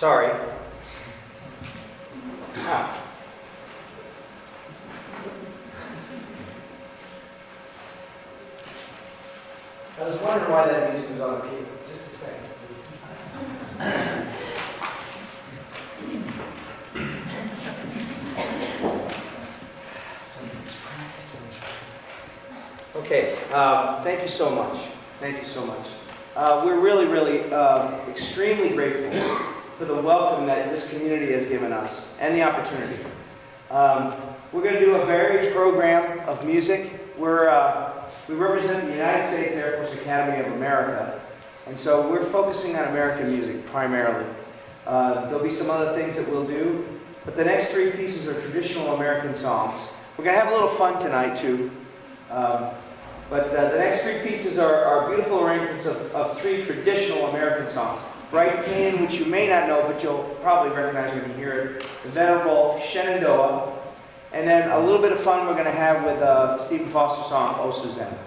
Sorry. Ah. I was wondering why that music was on the keyboard. Just a second, please. Okay, thank you so much. Thank you so much. We're really, extremely grateful for the welcome that this community has given us and the opportunity. We're going to do a varied program of music. We represent the United States Air Force Academy of America, and so we're focusing on American music primarily. There'll be some other things that we'll do, but the next three pieces are traditional American songs. We're going to have a little fun tonight too. But the next three pieces are beautiful arrangements of three traditional American songs. Bright Canaan, which you may not know, but you'll probably recognize when you hear it. The venerable Shenandoah. And then a little bit of fun we're going to have with Stephen Foster's song, Oh, Susanna.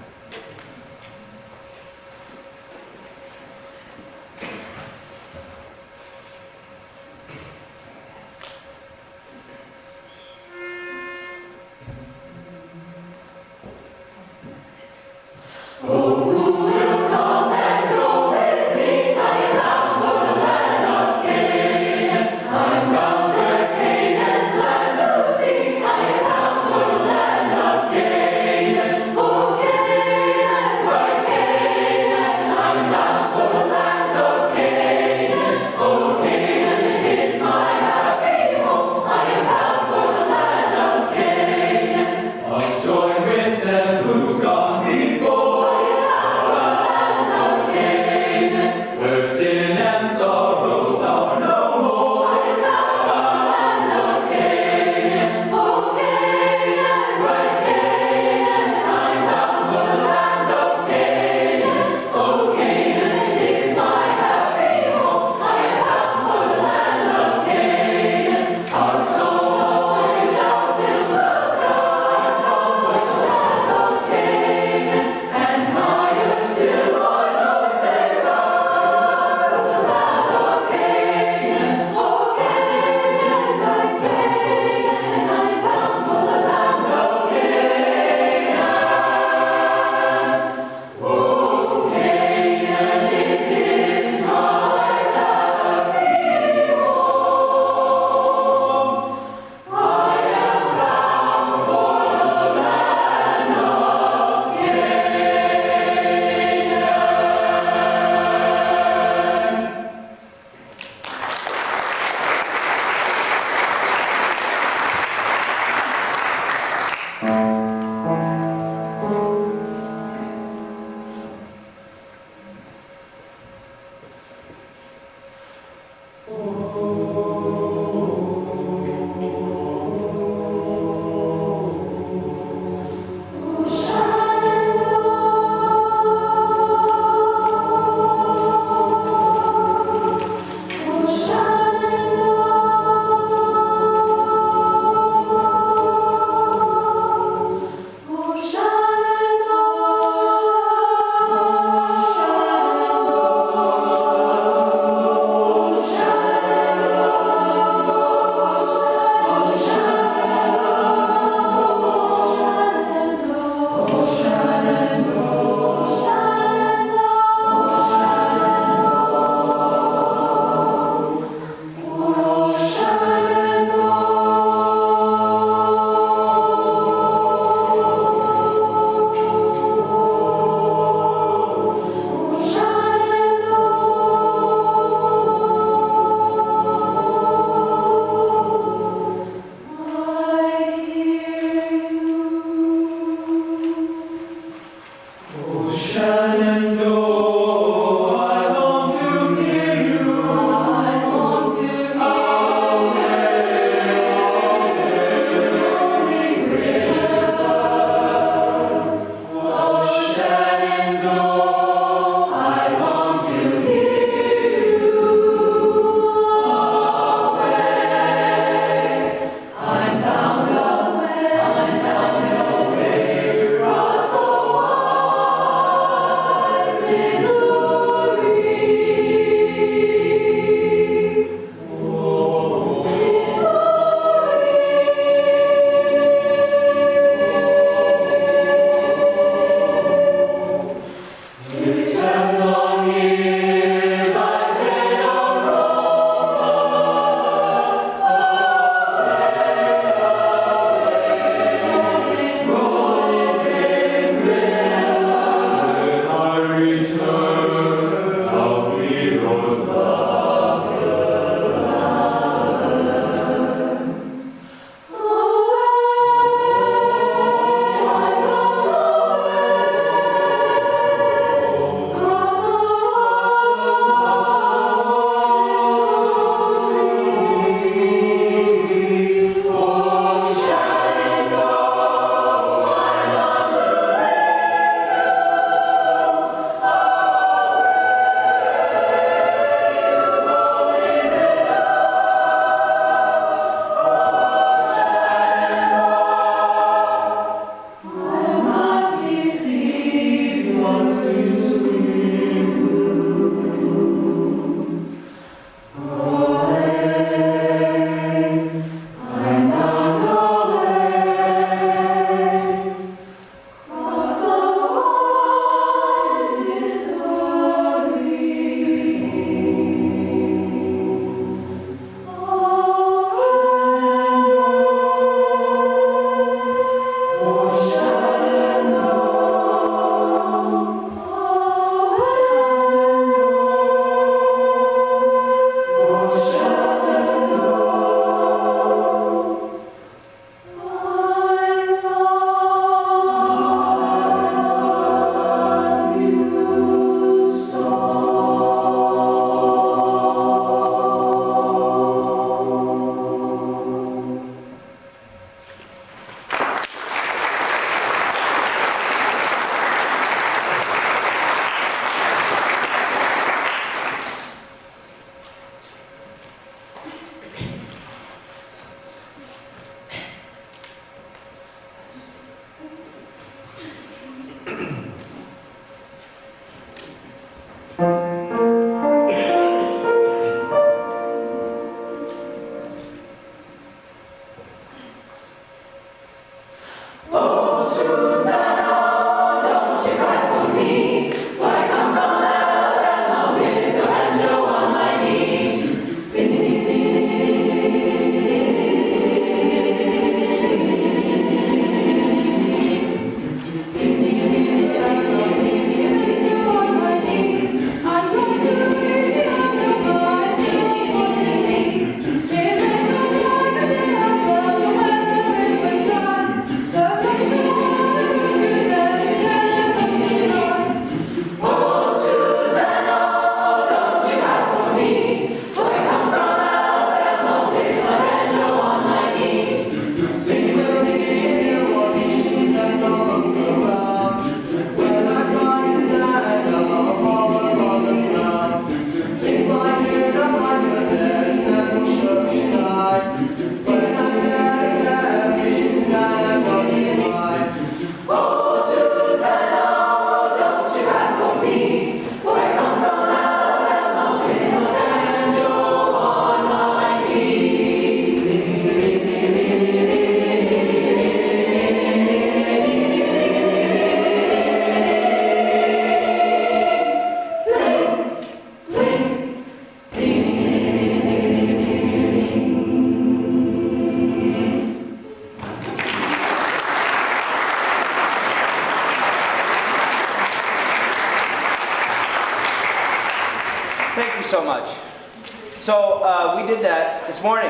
So we did that this morning.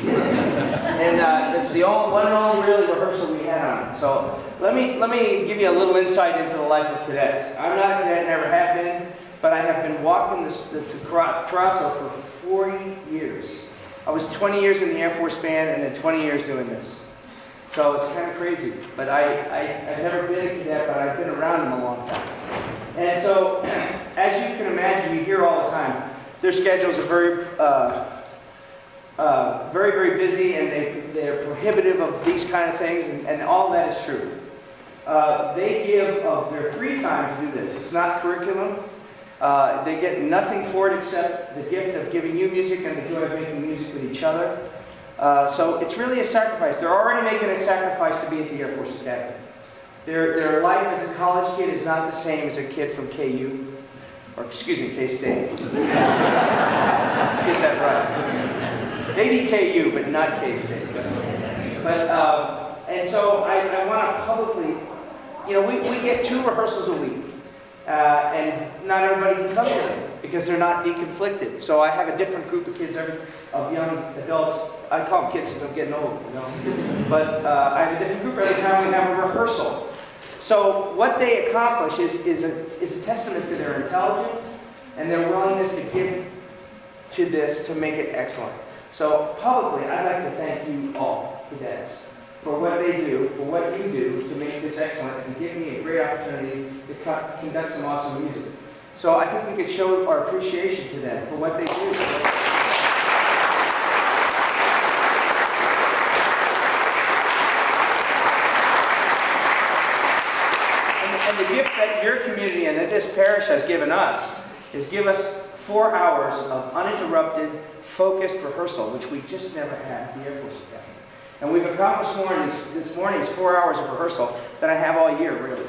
And it's the one and only really rehearsal we had on it. So let me give you a little insight into the life of cadets. I'm not a cadet, never have been, but I have been walking to Chorale for 40 years. I was 20 years in the Air Force Band and then 20 years doing this. So it's kind of crazy. But I've never been a cadet, but I've been around them a long time. And so, as you can imagine, you hear all the time, their schedules are very, very busy, and they're prohibitive of these kind of things, and all that is true. They give of their free time to do this. It's not curriculum. They get nothing for it except the gift of giving you music and the joy of making music with each other. So it's really a sacrifice. They're already making a sacrifice to be at the Air Force Academy. Their life as a college kid is not the same as a kid from KU, or excuse me, K-State. Let's get that right. Maybe KU, but not K-State. And so I want to publicly, we get 2 rehearsals a week. And not everybody can come here because they're not deconflicted. So I have a different group of kids, of young adults. I call them kids because I'm getting old, But I have a different group every time we have a rehearsal. So what they accomplish is a testament to their intelligence and their willingness to give to this to make it excellent. So publicly, I'd like to thank you all, cadets, for what they do, for what you do to make this excellent and give me a great opportunity to conduct some awesome music. So I think we could show our appreciation to them for what they do. And the gift that your community and that this parish has given us is give us 4 hours of uninterrupted, focused rehearsal, which we just never had at the Air Force Academy. And we've accomplished more in this morning's 4 hours of rehearsal than I have all year, really.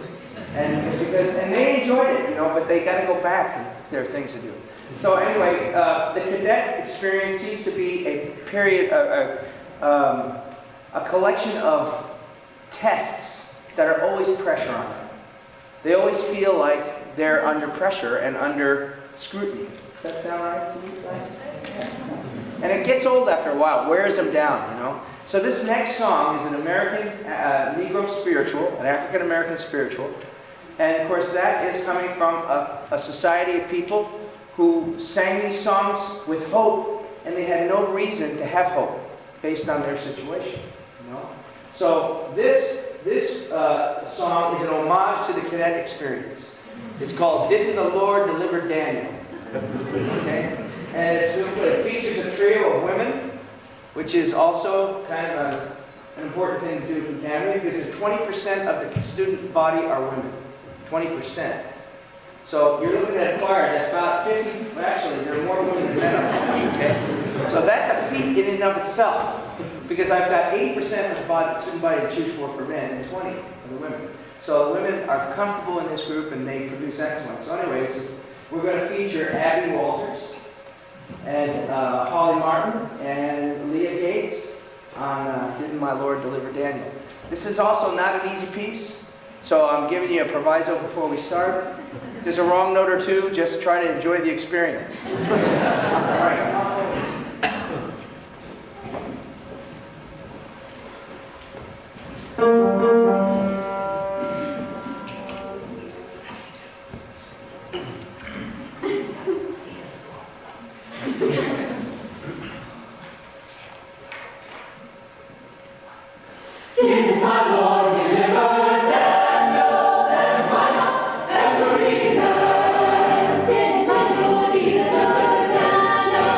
And they enjoyed it, but they got to go back, and there are things to do. So anyway, the cadet experience seems to be a period, a collection of tests that are always pressure on them. They always feel like they're under pressure and under scrutiny. Does that sound right to you guys? And it gets old after a while, wears them down, So this next song is an American Negro spiritual, an African American spiritual. And of course that is coming from a society of people who sang these songs with hope, and they had no reason to have hope based on their situation. So this song is an homage to the cadet experience. It's called "Didn't the Lord Deliver Daniel?" Okay? And it features a trio of women, which is also kind of an important thing to do with the academy, because 20% of the student body are women. 20%. So you're looking at a choir that's about 50, well actually there are more women than men. Okay? So that's a feat in and of itself, because I've got 80% of the student body to choose for men and 20 for the women. So the women are comfortable in this group and they produce excellence. So anyways, we're going to feature Abby Walters and Holly Martin and Leah Gates on Didn't My Lord Deliver Daniel. This is also not an easy piece, so I'm giving you a proviso before we start. If there's a wrong note or two, just try to enjoy the experience. All right. Did my Lord deliver Daniel, and why not every man? Did my Lord deliver Daniel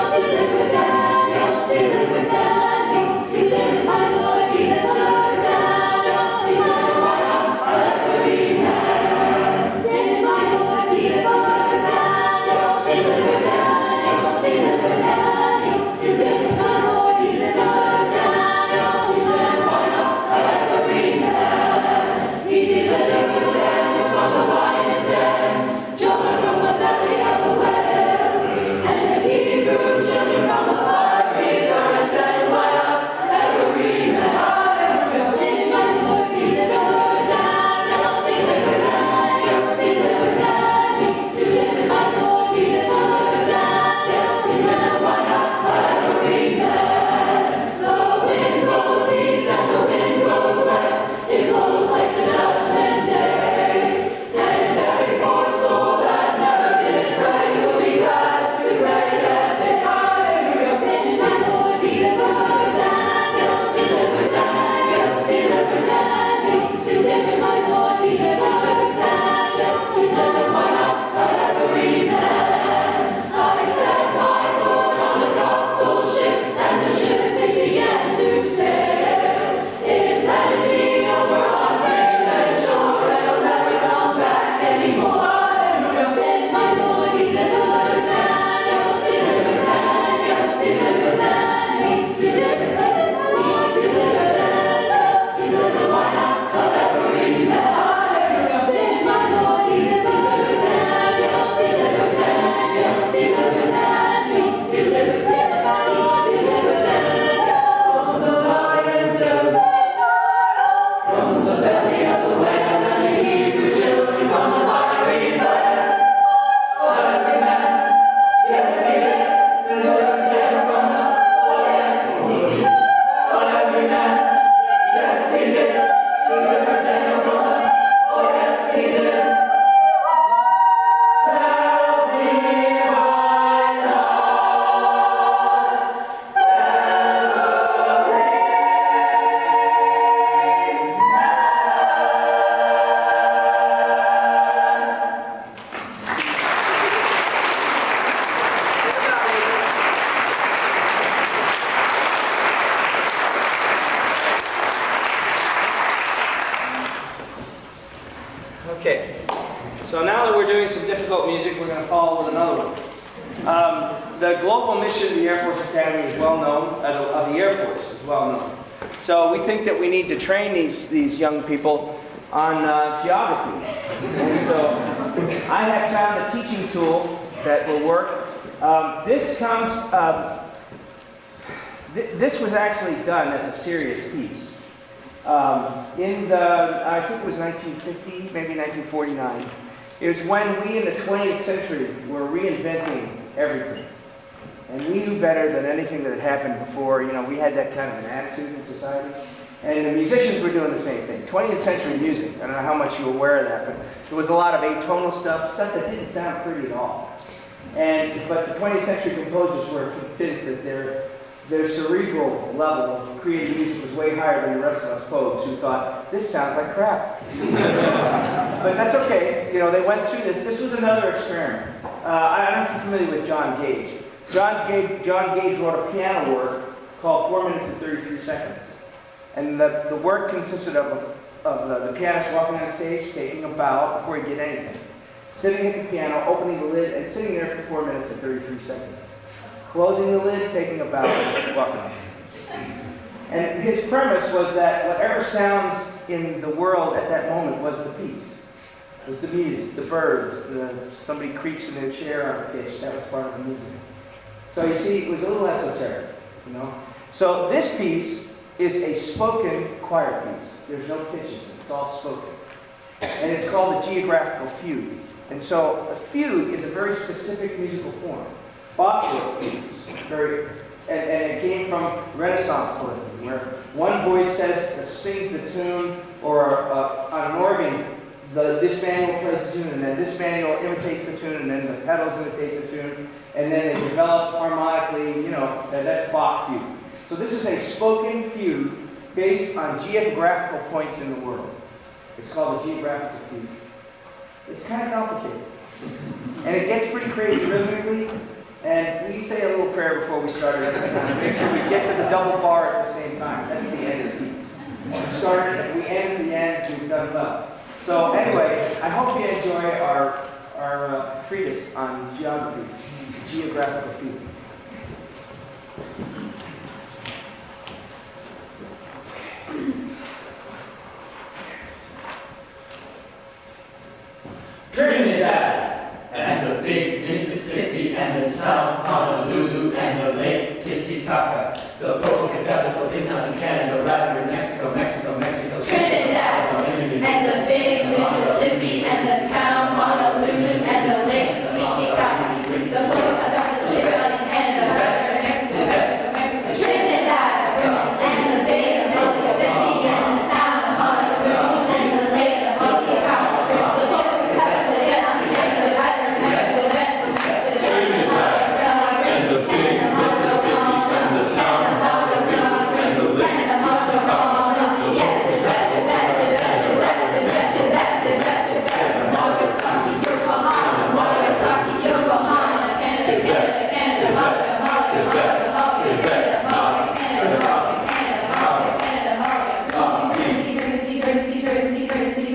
music, we're going to follow with another one. The global mission of the Air Force Academy is well known, of the Air Force is well known. So we think that we need to train these young people on geography. And so I have found a teaching tool that will work. This was actually done as a serious piece. In the, I think it was 1950, maybe 1949. It was when we in the 20th century were reinventing everything. And we knew better than anything that had happened before. You know, we had that kind of an attitude in society. And the musicians were doing the same thing. 20th century music, I don't know how much you're aware of that, but there was a lot of atonal stuff that didn't sound pretty at all. But the 20th century composers were convinced that their cerebral level of creating music was way higher than the rest of us folks who thought, this sounds like crap. But that's okay. You know, they went through this. This was another experiment. I don't know if you're familiar with John Gage. John Gage wrote a piano work called 4 minutes and 33 seconds. And the work consisted of the pianist walking on stage, taking a bow before he did anything. Sitting at the piano, opening the lid, and sitting there for 4 minutes and 33 seconds. Closing the lid, taking a bow, and walking on stage. And his premise was that whatever sounds in the world at that moment was the piece. It was the music, the birds, somebody creaks in their chair on pitch. That was part of the music. So you see, it was a little esoteric, you know. So this piece is a spoken choir piece. There's no pitches, it's all spoken. And it's called the Geographical Fugue. And so a fugue is a very specific musical form. Bach wrote fugues, and it came from Renaissance poetry, where one voice sings the tune, or on an organ, this manual plays the tune, and then this manual imitates the tune, and then the pedals imitate the tune, and then they develop harmonically, you know, that's Bach fugue. So this is a spoken fugue based on geographical points in the world. It's called the Geographical Fugue. It's kind of complicated. And it gets pretty crazy rhythmically, and we say a little prayer before we start it every time. Make sure we get to the double bar at the same time. That's the end of the piece. We start it, we end at the end, we've done well. So anyway, I hope you enjoy our treatise on geography, Geographical Fugue. Trinidad, and the big Mississippi, and the town Honolulu, and the lake Titicaca. The political capital is not in Canada, rather in Mexico, Mexico, Mexico. Trinidad, and the big Mississippi, and the town Honolulu, and the lake Titicaca. The political capital is not in Canada, rather in Mexico, Mexico, Mexico. Trinidad, and the big Mississippi, and the town Honolulu, and the lake Titicaca. The political capital is not in Canada, rather in Mexico, Mexico, Mexico. Trinidad, and the big Mississippi, and the town Honolulu, and the lake Titicaca.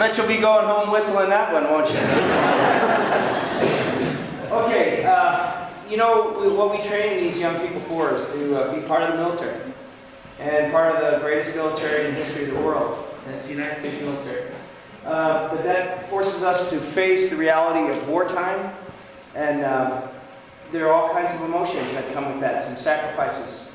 bet you'll be going home whistling that one, won't you? Okay, what we train these young people for is to be part of the military. And part of the greatest military in the history of the world. And it's the United States military. But that forces us to face the reality of wartime. And there are all kinds of emotions that come with that. Some sacrifices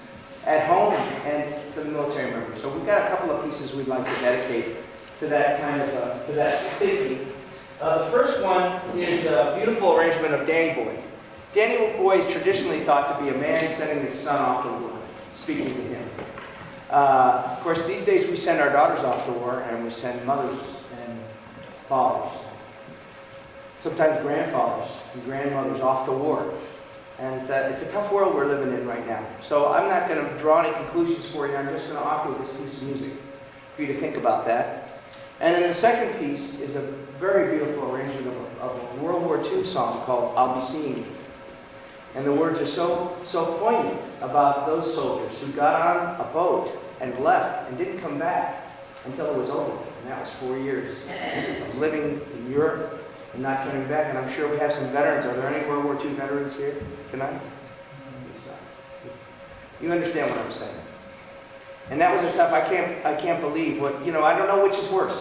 at home and for the military members. So we've got a couple of pieces we'd like to dedicate to that kind of, to that thinking. The first one is a beautiful arrangement of Danny Boy. Danny Boy is traditionally thought to be a man sending his son off to war, speaking to him. Of course, these days we send our daughters off to war, and we send mothers and fathers, sometimes grandfathers and grandmothers off to war. And it's a tough world we're living in right now. So I'm not going to draw any conclusions for you. I'm just going to offer you this piece of music for you to think about that. And then the second piece is a very beautiful arrangement of a World War II song called I'll Be Seeing You. And the words are so poignant about those soldiers who got on a boat and left and didn't come back until it was over. And that was 4 years of living in Europe and not coming back. And I'm sure we have some veterans. Are there any World War II veterans here tonight? You understand what I'm saying? And that was a tough, I can't believe what, I don't know which is worse.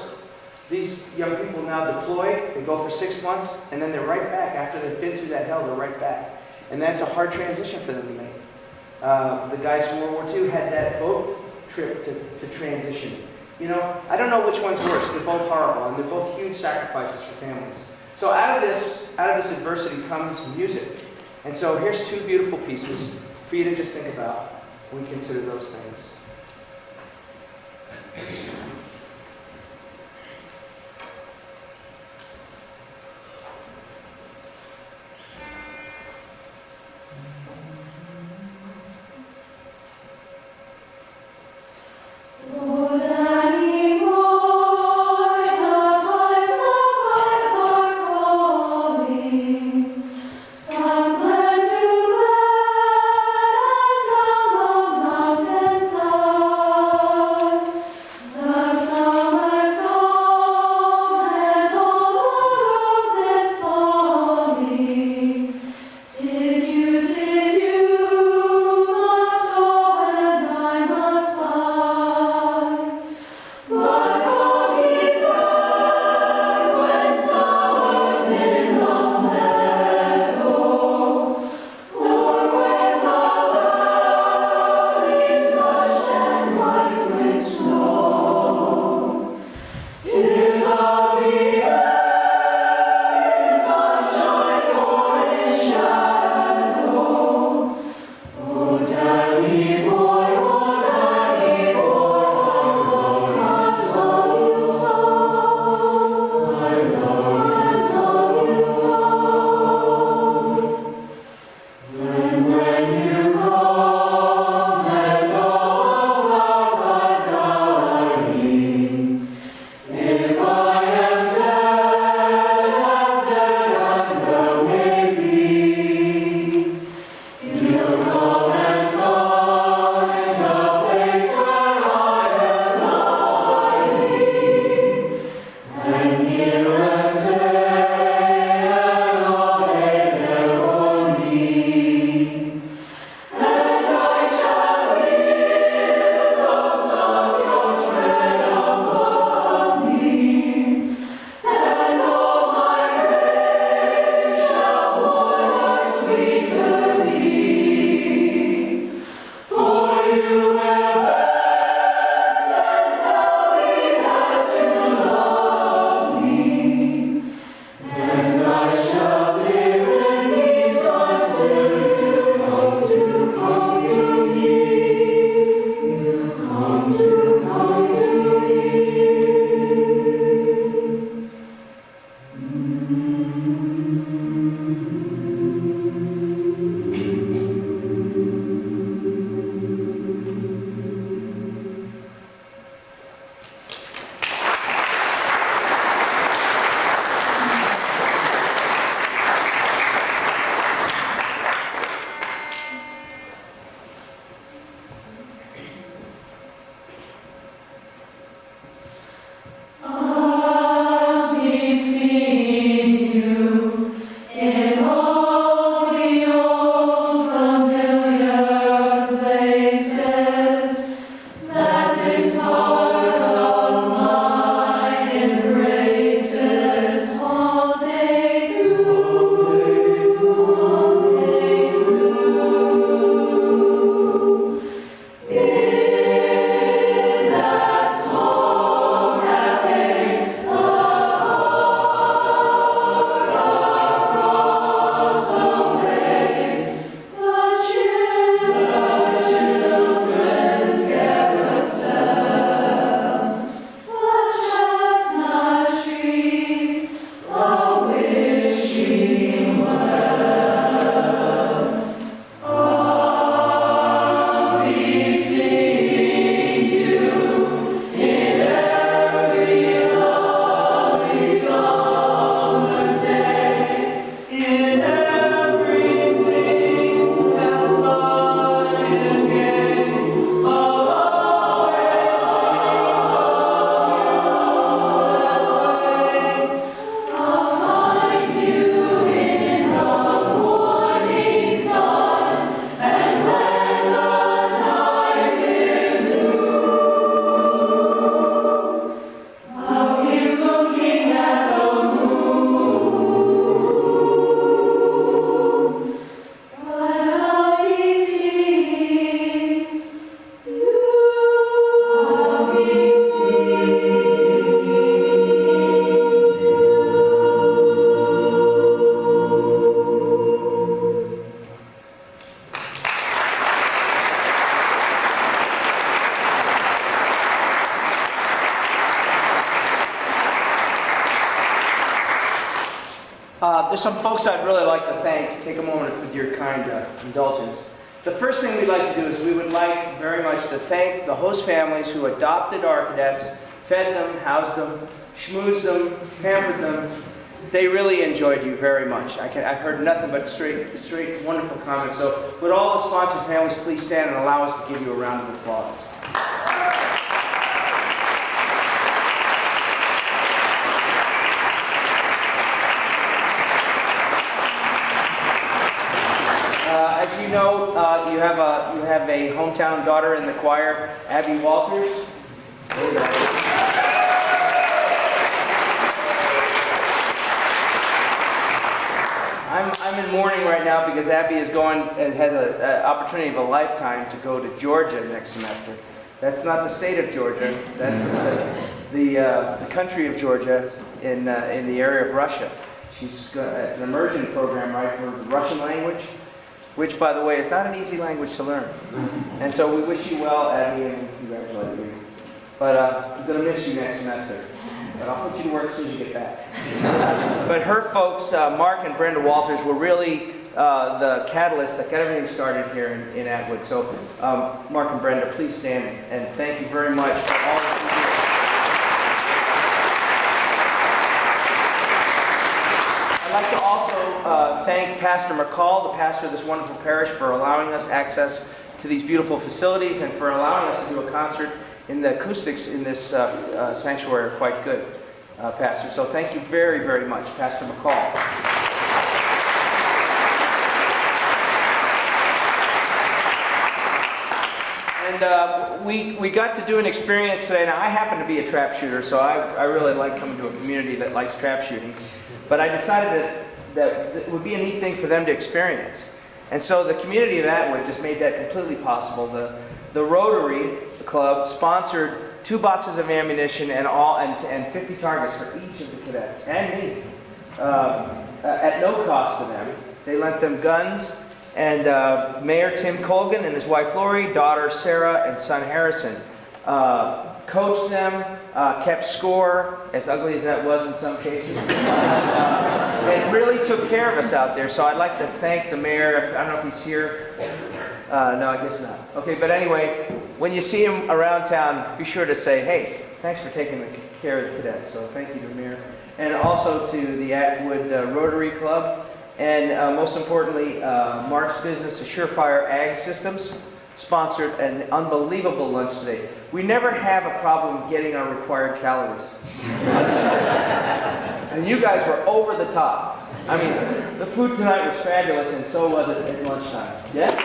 These young people now deploy, they go for 6 months, and then they're right back. After they've been through that hell, they're right back. And that's a hard transition for them to make. The guys from World War II had that boat trip to transition. I don't know which one's worse. They're both horrible, and they're both huge sacrifices for families. So out of this adversity comes music. And so here's two beautiful pieces for you to just think about when we consider those things. The There's some folks I'd really like to thank. Take a moment with your kind indulgence. The first thing we'd like to do is we would like very much to thank the host families who adopted our cadets, fed them, housed them, schmoozed them, pampered them. They really enjoyed you very much. I've heard nothing but straight wonderful comments. So would all the sponsored families please stand and allow us to give you a round of applause. As you know, you have a hometown daughter in the choir, Abby Walters. There you go. I'm in mourning right now because Abby is going and has an opportunity of a lifetime to go to Georgia next semester. That's not the state of Georgia. That's the country of Georgia in the area of Russia. It's an immersion program, right, for the Russian language, which, by the way, is not an easy language to learn. And so we wish you well, Abby, and congratulate you. But I'm going to miss you next semester. But I'll put you to work as soon as you get back. But her folks, Mark and Brenda Walters, were really the catalyst that got everything started here in Atwood. So Mark and Brenda, please stand and thank you very much for all that you do. I'd like to also thank Pastor McCall, the pastor of this wonderful parish, for allowing us access to these beautiful facilities and for allowing us to do a concert. In the acoustics in this sanctuary are quite good, Pastor. So thank you very, very much, Pastor McCall. And we got to do an experience today. Now, I happen to be a trap shooter, so I really like coming to a community that likes trap shooting. But I decided that it would be a neat thing for them to experience. And so the community of Atwood just made that completely possible. The Rotary Club sponsored 2 boxes of ammunition and 50 targets for each of the cadets and me at no cost to them. They lent them guns, and Mayor Tim Colgan and his wife Lori, daughter Sarah, and son Harrison coached them, kept score, as ugly as that was in some cases, and really took care of us out there. So I'd like to thank the mayor. I don't know if he's here. No, I guess not. Okay, but anyway, when you see him around town, be sure to say, hey, thanks for taking care of the cadets. So thank you to the mayor. And also to the Atwood Rotary Club. And most importantly, Mark's business, Surefire Ag Systems, sponsored an unbelievable lunch today. We never have a problem getting our required calories. And you guys were over the top. I mean, the food tonight was fabulous, and so was it at lunchtime. Yes?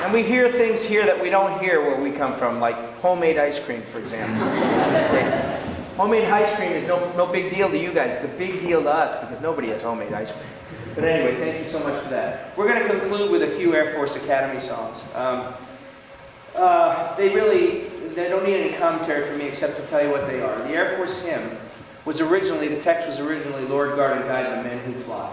And we hear things here that we don't hear where we come from, like homemade ice cream, for example. Okay. Homemade ice cream is no big deal to you guys. It's a big deal to us because nobody has homemade ice cream. But anyway, thank you so much for that. We're going to conclude with a few Air Force Academy songs. They don't need any commentary from me except to tell you what they are. The Air Force hymn the text was originally, Lord, guard and guide the men who fly.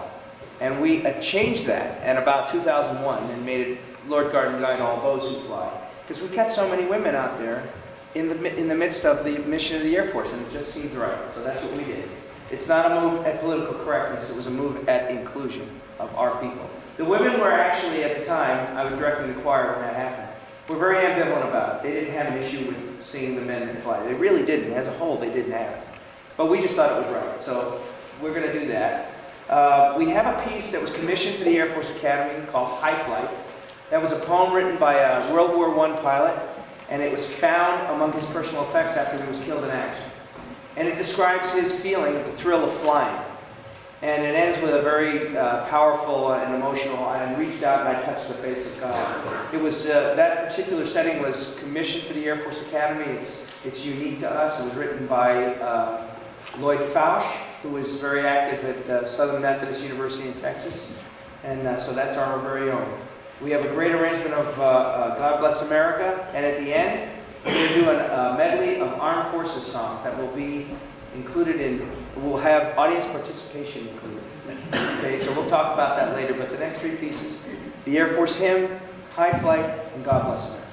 And we changed that in about 2001 and made it, Lord, guard and guide all those who fly. Because we got so many women out there in the midst of the mission of the Air Force, and it just seemed right. So that's what we did. It's not a move at political correctness, it was a move at inclusion of our people. The women were actually, at the time, I was directing the choir when that happened, were very ambivalent about it. They didn't have an issue with seeing the men that fly. They really didn't. As a whole, they didn't have it. But we just thought it was right. So we're going to do that. We have a piece that was commissioned for the Air Force Academy called High Flight. That was a poem written by a World War I pilot, and it was found among his personal effects after he was killed in action. And it describes his feeling of the thrill of flying. And it ends with a very powerful and emotional, I reached out and I touched the face of God. It was, that particular setting was commissioned for the Air Force Academy. It's unique to us. It was written by Lloyd Fausch, who was very active at Southern Methodist University in Texas. And so that's our very own. We have a great arrangement of God Bless America. And at the end, we're going to do a medley of Armed Forces songs that will be included we'll have audience participation included. Okay, so we'll talk about that later, but the next 3 pieces, the Air Force hymn, High Flight, and God Bless America.